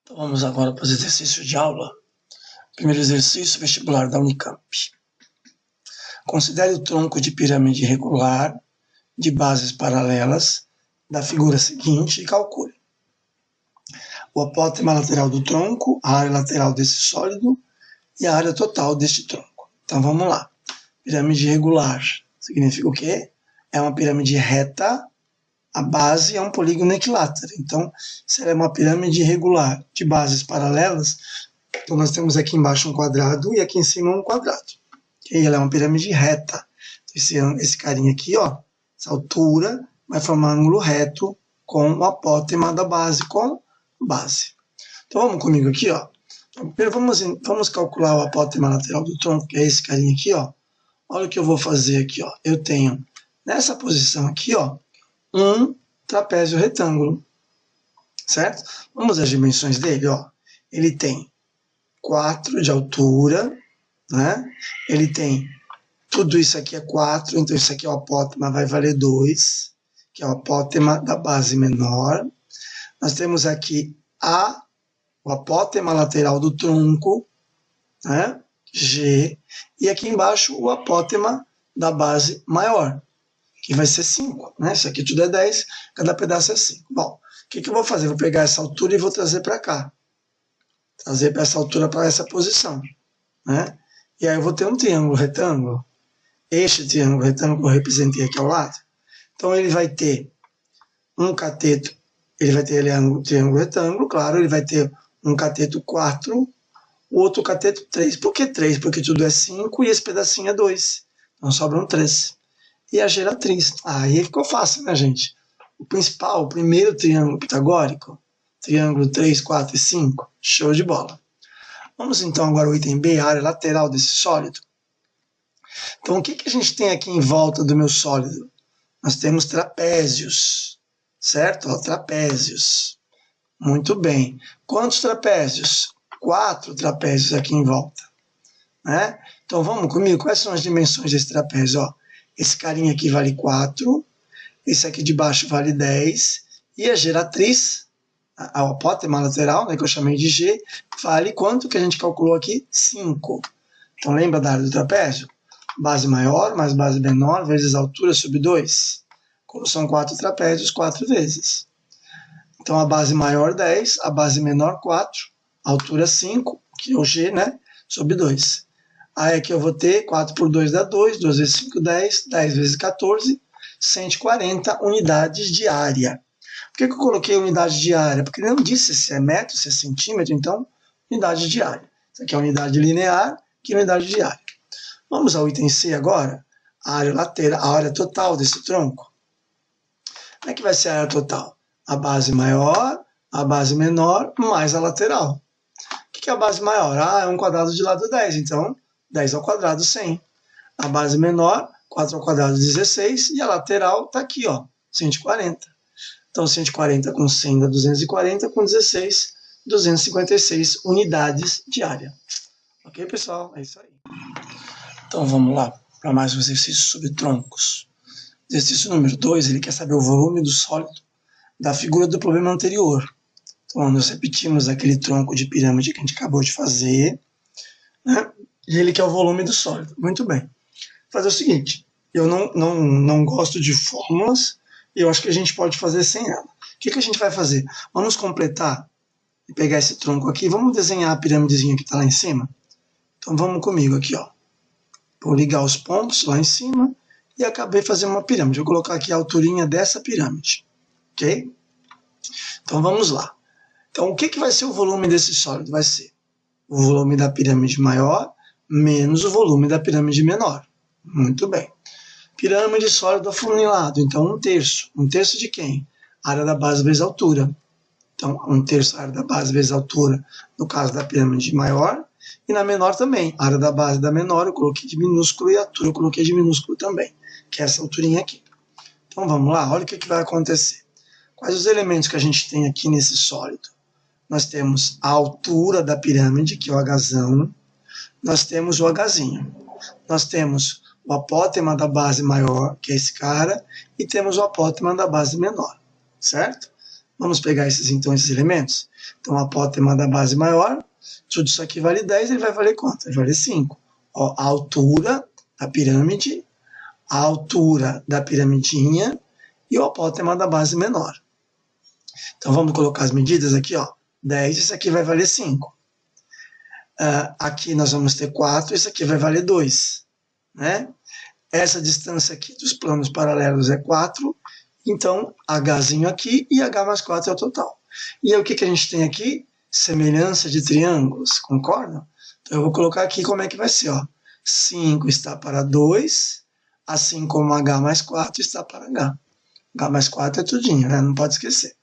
Então vamos agora para os exercícios de aula. Primeiro exercício, vestibular da Unicamp. Considere o tronco de pirâmide regular de bases paralelas da figura seguinte e calcule o apótema lateral do tronco, a área lateral desse sólido e a área total deste tronco. Então vamos lá. Pirâmide regular significa o quê? É uma pirâmide reta, a base é um polígono equilátero. Então, se ela é uma pirâmide regular de bases paralelas, então nós temos aqui embaixo um quadrado e aqui em cima um quadrado. E ela é uma pirâmide reta. Esse carinha aqui, ó, essa altura vai formar um ângulo reto com o apótema da base com base. Então vamos comigo aqui, ó. Primeiro vamos calcular o apótema lateral do tronco, que é esse carinha aqui, ó. Olha o que eu vou fazer aqui, ó. Eu tenho nessa posição aqui, ó, um trapézio retângulo, certo? Vamos às dimensões dele, ó. Ele tem 4 de altura, né? Ele tem, tudo isso aqui é 4, então isso aqui é o apótema, vai valer 2, que é o apótema da base menor. Nós temos aqui o apótema lateral do tronco, né? G, e aqui embaixo o apótema da base maior, que vai ser 5, né? Isso aqui tudo é 10, cada pedaço é 5. Bom, o que eu vou fazer? Vou pegar essa altura e vou trazer para cá. Trazer para essa altura, para essa posição, né? E aí eu vou ter um triângulo retângulo. Este triângulo retângulo que eu representei aqui ao lado. Então ele vai ter um cateto, ele vai ter um triângulo retângulo, claro, ele vai ter um cateto 4, o outro cateto 3. Por que 3? Porque tudo é 5 e esse pedacinho é 2. Então sobram 3. E a geratriz. Aí ficou fácil, né, gente? O principal, o primeiro triângulo pitagórico, triângulo 3, 4 e 5, show de bola. Vamos então agora ao item B, a área lateral desse sólido. Então o que a gente tem aqui em volta do meu sólido? Nós temos trapézios, certo? Ó, trapézios. Muito bem. Quantos trapézios? 4 trapézios aqui em volta, né? Então vamos comigo, quais são as dimensões desse trapézio? Ó, esse carinha aqui vale 4, esse aqui de baixo vale 10, e a geratriz, a apótema lateral, né, que eu chamei de G, vale quanto que a gente calculou aqui? 5. Então lembra da área do trapézio? Base maior mais base menor vezes altura sobre 2. Como são 4 trapézios, 4 vezes. Então a base maior 10, a base menor 4, a altura 5, que é o G, né, sobre 2. Aí aqui eu vou ter 4 por 2 dá 2, 2 vezes 5, 10, 10 vezes 14, 140 unidades de área. Por que eu coloquei unidade de área? Porque ele não disse se é metro, se é centímetro, então unidade de área. Isso aqui é unidade linear, que é unidade de área. Vamos ao item C agora, a área lateral, a área total desse tronco. Como é que vai ser a área total? A base maior, a base menor, mais a lateral. O que é a base maior? Ah, é um quadrado de lado 10, então 10 ao quadrado, 100. A base menor, 4 ao quadrado, 16, e a lateral está aqui, ó, 140. Então 140 com 100 dá 240, com 16, 256 unidades de área. Ok, pessoal? É isso aí. Então vamos lá para mais um exercício sobre troncos. Exercício número 2, ele quer saber o volume do sólido da figura do problema anterior. Então nós repetimos aquele tronco de pirâmide que a gente acabou de fazer, né? E ele quer o volume do sólido. Muito bem. Vou fazer o seguinte, eu não gosto de fórmulas, e eu acho que a gente pode fazer sem ela. O que a gente vai fazer? Vamos completar e pegar esse tronco aqui, vamos desenhar a pirâmidezinha que está lá em cima? Então vamos comigo aqui, ó. Vou ligar os pontos lá em cima e acabei fazendo uma pirâmide. Vou colocar aqui a alturinha dessa pirâmide, ok? Então vamos lá. Então o que vai ser o volume desse sólido? Vai ser o volume da pirâmide maior menos o volume da pirâmide menor. Muito bem. Pirâmide sólido afunilado, então 1/3. 1/3 de quem? Área da base vezes altura. Então 1/3 área da base vezes altura, no caso da pirâmide maior, e na menor também. A área da base da menor eu coloquei de minúsculo e a altura eu coloquei de minúsculo também, que é essa alturinha aqui. Então vamos lá, olha o que vai acontecer. Quais os elementos que a gente tem aqui nesse sólido? Nós temos a altura da pirâmide, que é o Hzão. Nós temos o Hzinho. Nós temos o apótema da base maior, que é esse cara, e temos o apótema da base menor, certo? Vamos pegar então esses elementos. Então, o apótema da base maior, tudo isso aqui vale 10, ele vai valer quanto? Vai valer 5. Ó, a altura da pirâmide, a altura da piramidinha e o apótema da base menor. Então, vamos colocar as medidas aqui, ó. 10, isso aqui vai valer 5. Aqui nós vamos ter 4, isso aqui vai valer 2. Né? Essa distância aqui dos planos paralelos é 4, então Hzinho aqui e H mais 4 é o total. E aí, o que a gente tem aqui? Semelhança de triângulos, concordam? Então eu vou colocar aqui como é que vai ser. Ó. 5 está para 2, assim como H mais 4 está para H. H mais 4 é tudinho, né? Não pode esquecer.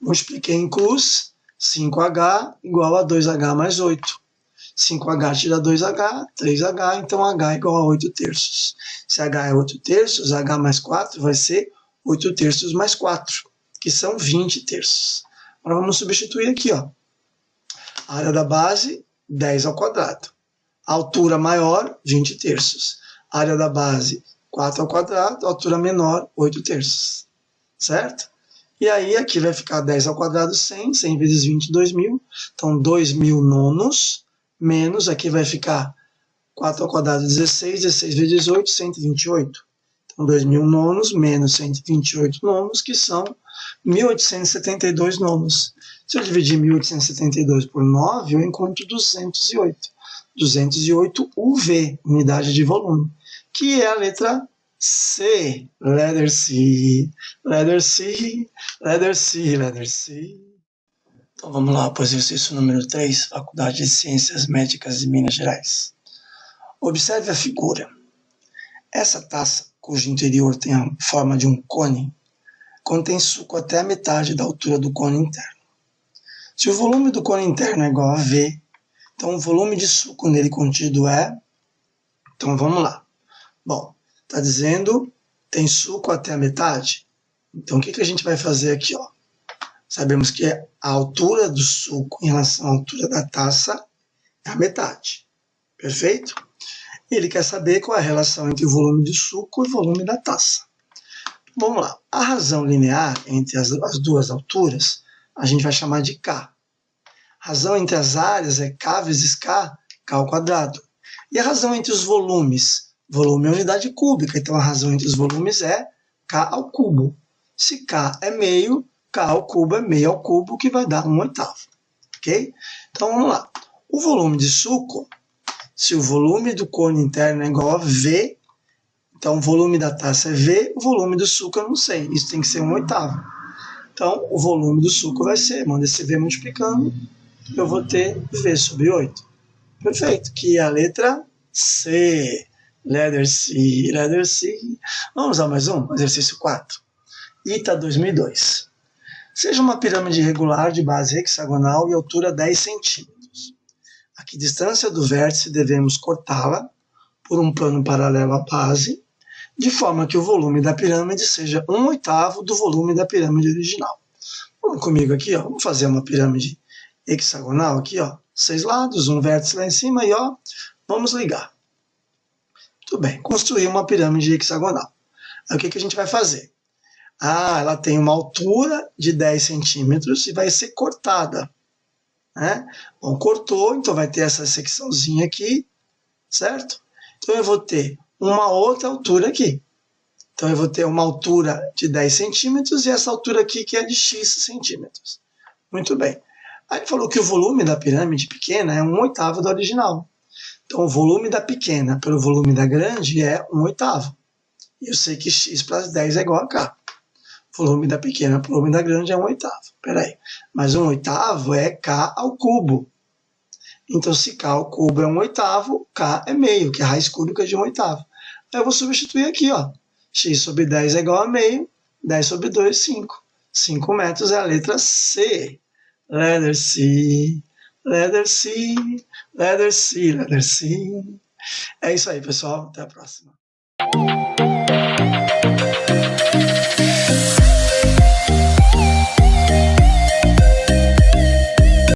Multipliquei em cruz, 5H igual a 2H mais 8. 5H tira 2H, 3H, então H igual a 8 terços. Se H é 8 terços, H mais 4 vai ser 8 terços mais 4, que são 20 terços. Agora vamos substituir aqui, ó. A área da base, 10 ao quadrado. A altura maior, 20 terços. A área da base, 4 ao quadrado. A altura menor, 8 terços. Certo? E aí aqui vai ficar 10 ao quadrado, 100. 100 vezes 20, 2.000. Então, 2.000 nonos. Menos, aqui vai ficar 4 ao quadrado, 16. 16 vezes 18, 128. Então, 2.000 nonos menos 128 nonos, que são 1.872 nonos. Se eu dividir 1.872 por 9, eu encontro 208. 208 UV, unidade de volume, que é a letra C. Letter C, letter C, letter C, letter C. Então vamos lá para o exercício número 3, Faculdade de Ciências Médicas de Minas Gerais. Observe a figura. Essa taça, cujo interior tem a forma de um cone, contém suco até a metade da altura do cone interno. Se o volume do cone interno é igual a V, então o volume de suco nele contido é... Então vamos lá. Bom, está dizendo tem suco até a metade. Então o que a gente vai fazer aqui? Ó? Sabemos que a altura do suco em relação à altura da taça é a metade. Perfeito? Ele quer saber qual é a relação entre o volume de suco e o volume da taça. Vamos lá. A razão linear entre as duas alturas a gente vai chamar de K. A razão entre as áreas é K vezes K, K ao quadrado. E a razão entre os volumes? Volume é unidade cúbica, então a razão entre os volumes é K ao cubo. Se K é meio, K ao cubo é meio ao cubo, que vai dar 1/8. Ok? Então vamos lá. O volume de suco, se o volume do cone interno é igual a V, então o volume da taça é V, o volume do suco eu não sei, isso tem que ser 1/8. Então o volume do suco vai ser, manda esse V multiplicando, eu vou ter V sobre 8. Perfeito, que é a letra C. Letter C, letter C. Vamos a mais um, exercício 4. ITA 2002. Seja uma pirâmide irregular de base hexagonal e altura 10 centímetros. A que distância do vértice devemos cortá-la por um plano paralelo à base, de forma que o volume da pirâmide seja 1/8 do volume da pirâmide original. Vamos comigo aqui, ó. Vamos fazer uma pirâmide hexagonal aqui, ó. 6 lados, um vértice lá em cima e, ó, vamos ligar. Muito bem, construir uma pirâmide hexagonal. Aí o que a gente vai fazer? Ela tem uma altura de 10 centímetros e vai ser cortada. Né? Bom, cortou, então vai ter essa secçãozinha aqui, certo? Então eu vou ter uma outra altura aqui. Então eu vou ter uma altura de 10 centímetros e essa altura aqui que é de X centímetros. Muito bem. Aí ele falou que o volume da pirâmide pequena é 1/8 da original. Então o volume da pequena pelo volume da grande é 1/8. E eu sei que X plus 10 é igual a K. O volume da pequena pelo volume da grande é 1/8. Espera aí. Mas 1/8 é K ao cubo. Então, se K ao cubo é 1/8, K é meio, que é a raiz cúbica de 1/8. Aí eu vou substituir aqui, ó. X sobre 10 é igual a meio, 10 sobre 2, 5. 5 metros é a letra C. Letter C, letter C, letter C, letter C. É isso aí, pessoal. Até a próxima.